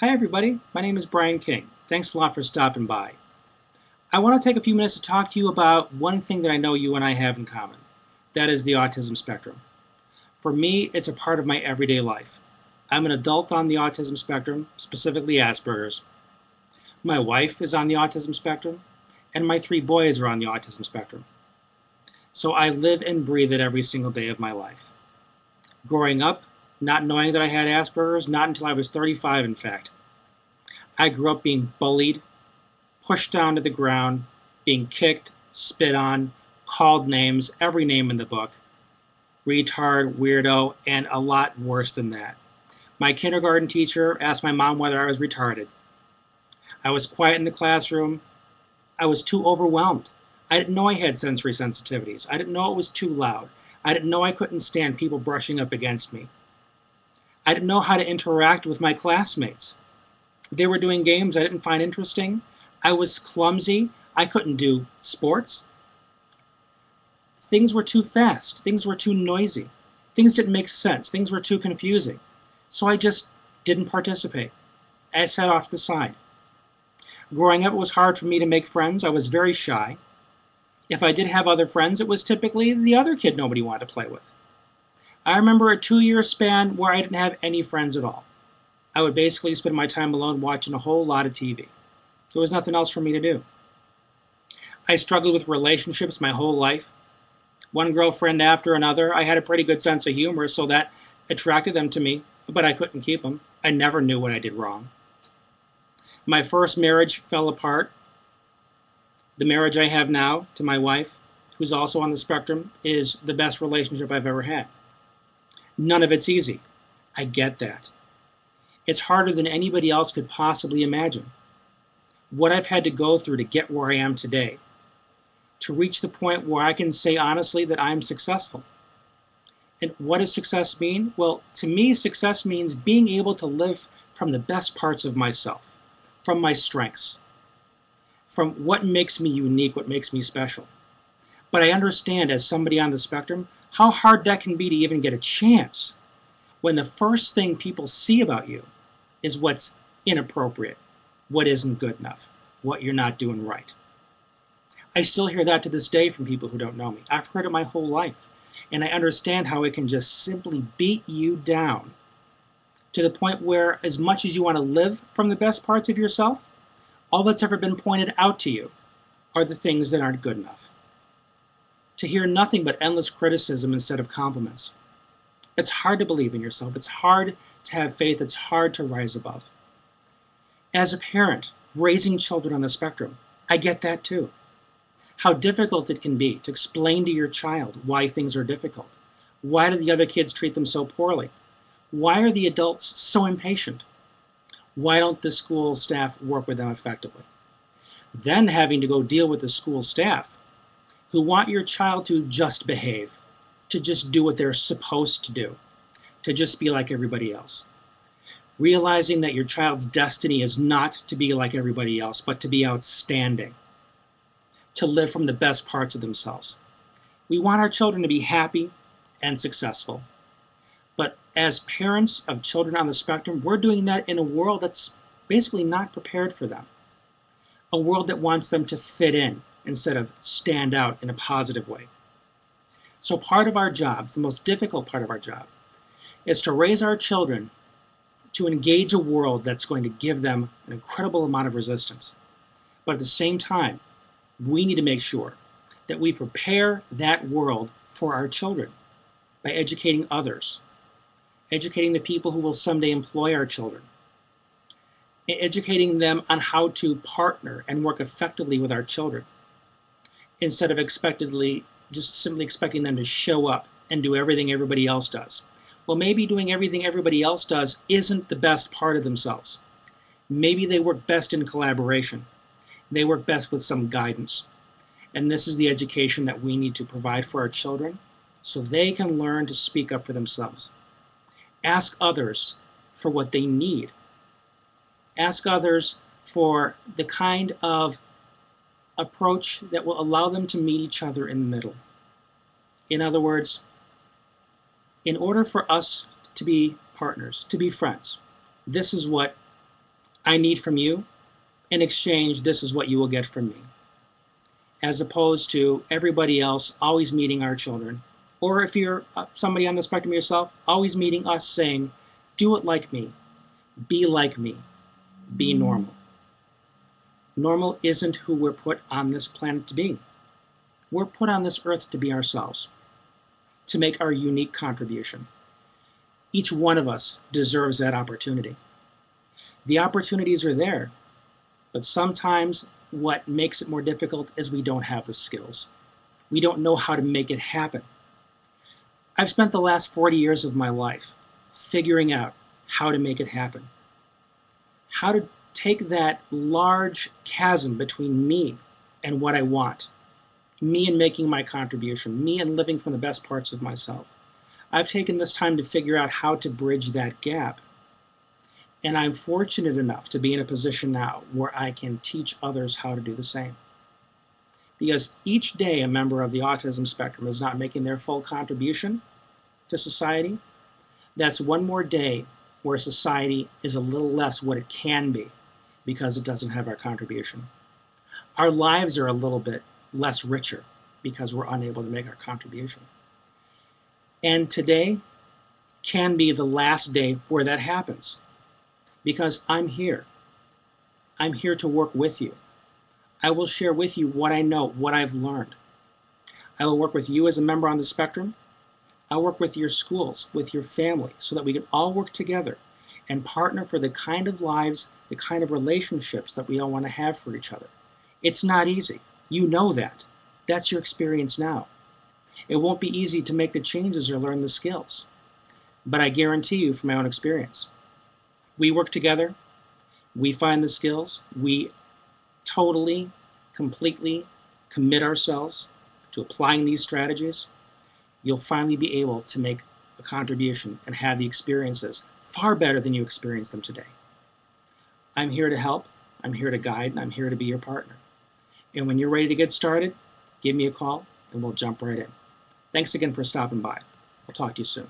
Hi everybody, my name is Brian King. Thanks a lot for stopping by. I want to take a few minutes to talk to you about one thing that I know you and I have in common. That is the autism spectrum. For me, it's a part of my everyday life. I'm an adult on the autism spectrum, specifically Asperger's. My wife is on the autism spectrum, and my 3 boys are on the autism spectrum. So I live and breathe it every single day of my life. Growing up, not knowing that I had Asperger's, not until I was 35 in fact. I grew up being bullied, pushed down to the ground, being kicked, spit on, called names, every name in the book, retard, weirdo, and a lot worse than that. My kindergarten teacher asked my mom whether I was retarded. I was quiet in the classroom. I was too overwhelmed. I didn't know I had sensory sensitivities. I didn't know it was too loud. I didn't know I couldn't stand people brushing up against me. I didn't know how to interact with my classmates. They were doing games I didn't find interesting. I was clumsy. I couldn't do sports. Things were too fast. Things were too noisy. Things didn't make sense. Things were too confusing. So I just didn't participate. I sat off to the side. Growing up, it was hard for me to make friends. I was very shy. If I did have other friends, it was typically the other kid nobody wanted to play with. I remember a 2-year span where I didn't have any friends at all. I would basically spend my time alone watching a whole lot of TV. There was nothing else for me to do. I struggled with relationships my whole life. One girlfriend after another. I had a pretty good sense of humor, so that attracted them to me, but I couldn't keep them. I never knew what I did wrong. My first marriage fell apart. The marriage I have now to my wife, who's also on the spectrum, is the best relationship I've ever had. None of it's easy. I get that. It's harder than anybody else could possibly imagine. What I've had to go through to get where I am today, to reach the point where I can say honestly that I'm successful. And what does success mean? Well, to me, success means being able to live from the best parts of myself, from my strengths, from what makes me unique, what makes me special. But I understand, as somebody on the spectrum, how hard that can be to even get a chance when the first thing people see about you is what's inappropriate, what isn't good enough, what you're not doing right. I still hear that to this day from people who don't know me. I've heard it my whole life, and I understand how it can just simply beat you down to the point where, as much as you want to live from the best parts of yourself, all that's ever been pointed out to you are the things that aren't good enough. To hear nothing but endless criticism instead of compliments. It's hard to believe in yourself. It's hard to have faith. It's hard to rise above. As a parent, raising children on the spectrum, I get that too. How difficult it can be to explain to your child why things are difficult. Why do the other kids treat them so poorly? Why are the adults so impatient? Why don't the school staff work with them effectively? Then having to go deal with the school staff who want your child to just behave, to just do what they're supposed to do, to just be like everybody else. Realizing that your child's destiny is not to be like everybody else, but to be outstanding, to live from the best parts of themselves. We want our children to be happy and successful. But as parents of children on the spectrum, we're doing that in a world that's basically not prepared for them. A world that wants them to fit in instead of stand out in a positive way. So part of our job, the most difficult part of our job, is to raise our children to engage a world that's going to give them an incredible amount of resistance. But at the same time, we need to make sure that we prepare that world for our children by educating others, educating the people who will someday employ our children, educating them on how to partner and work effectively with our children, instead of just simply expecting them to show up and do everything everybody else does. Well, maybe doing everything everybody else does isn't the best part of themselves. Maybe they work best in collaboration. They work best with some guidance. And this is the education that we need to provide for our children so they can learn to speak up for themselves. Ask others for what they need. Ask others for the kind of approach that will allow them to meet each other in the middle. In other words, in order for us to be partners, to be friends, this is what I need from you. In exchange, this is what you will get from me. As opposed to everybody else always meeting our children, or if you're somebody on the spectrum yourself, always meeting us saying, do it like me, be like me, be normal. Normal isn't who we're put on this planet to be. We're put on this earth to be ourselves, to make our unique contribution. Each one of us deserves that opportunity. The opportunities are there, but sometimes what makes it more difficult is we don't have the skills. We don't know how to make it happen. I've spent the last 40 years of my life figuring out how to make it happen. How to take that large chasm between me and what I want, me and making my contribution, me and living from the best parts of myself. I've taken this time to figure out how to bridge that gap. And I'm fortunate enough to be in a position now where I can teach others how to do the same. Because each day a member of the autism spectrum is not making their full contribution to society, that's one more day where society is a little less what it can be because it doesn't have our contribution. Our lives are a little bit less richer because we're unable to make our contribution. And today can be the last day where that happens. Because I'm here. I'm here to work with you. I will share with you what I know, what I've learned. I will work with you as a member on the spectrum. I'll work with your schools, with your family, so that we can all work together and partner for the kind of lives, the kind of relationships that we all want to have for each other. It's not easy. You know that. That's your experience now. It won't be easy to make the changes or learn the skills. But I guarantee you from my own experience, we work together, we find the skills, we totally, completely commit ourselves to applying these strategies, you'll finally be able to make a contribution and have the experiences far better than you experienced them today. I'm here to help, I'm here to guide, and I'm here to be your partner. And when you're ready to get started, give me a call and we'll jump right in. Thanks again for stopping by. I'll talk to you soon.